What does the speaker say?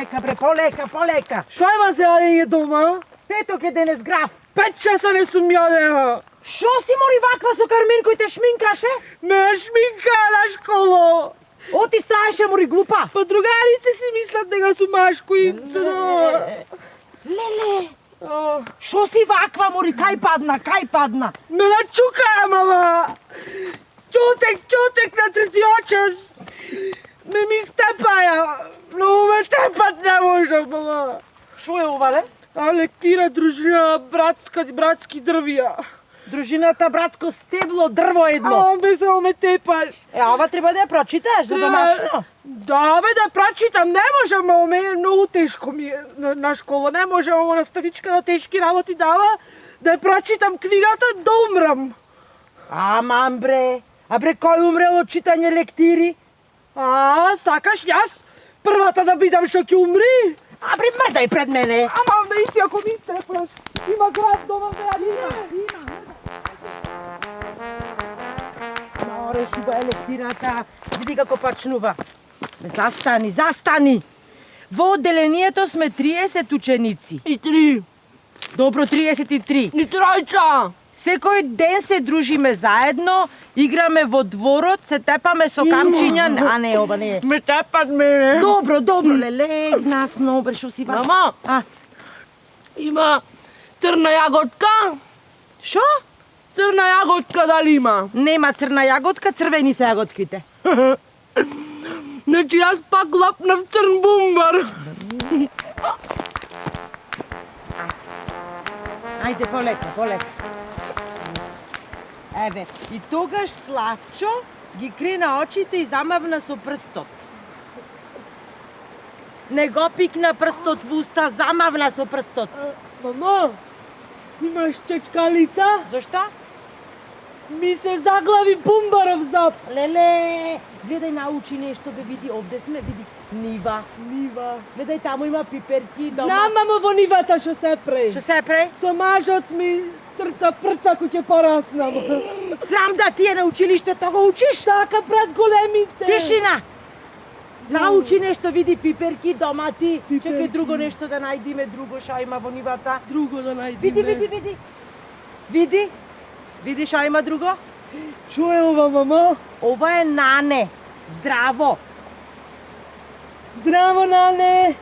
Полека, бре, полека. Що има се алење дома? Петок е денес граф. 5 часа не сум јадена. Шо си мори ваква со Карменко и те шминкаше? Ме шминка на школо. Оти стаеше мори глупа. Па другарите си мислат дека сум машко и... Леле. Шо си ваква мори, кај падна? Ме начука, мама. Ќотек на третиот час. Ме ми степаја. Многу ме степат не можам, мама. Шо е ова, ле? А лектира дружина братски дрвија. Дружината братско стебло, дрво едно. А, бе само ме тепаш. Ова треба да ја прочиташ за домашно. Да, бе, да прочитам, не можам, а мене многу тешко ми е на школа. Не можам, ама наставичка на тешки работи дава да ја прочитам книгата да умрам. Аман бре, кој умрел од читање лектири? Сакаш јас првата да бидам што ќе умри? Бре, мрдај пред мене. Ама ме и ти ако ми степаш, има град дома заради има. Море, шуба е лектирата. Види како почнува. Застани. Во одделението сме 30 ученици. И 3. Добро, 33. И тројца. Секој ден се дружиме заедно, играме во дворот, се тепаме со камчиња, а не, ова не е. Ме тепат мене. Добро, ле, легна снобре, шо си вака? Мама, има црна јаготка? Шо? Црна јаготка дали има? Нема црна јаготка, црвени се јаготките. Значи јас пак лапнав црн бумбар. Ајде, полека. Еве, и тогаш Славчо ги крена очите и замавна со прстот. Не го пикна прстот в уста, замавна со прстот. Мама, имаш чечкалица? Зошто? Ми се заглави бумбаров зап. Леле, гледај, научи нешто, бе, види, овде сме, види. Нива. Гледај, таму има пиперки, дома. Знам, мамо, во нивата шо се прави. Шо се прави? Со мажот ми трца прца кој ќе пораснам. Срам да ти е на училиштето го учиш? Така пред големите. Тишина! Научи нешто, види пиперки, домати. Чекај друго нешто да најдиме, друго шо има во нивата. Друго да најдиме. Види. Види шо има друго? Шо е ова, мама? Ова е нане. Здраво. Здраво, нане.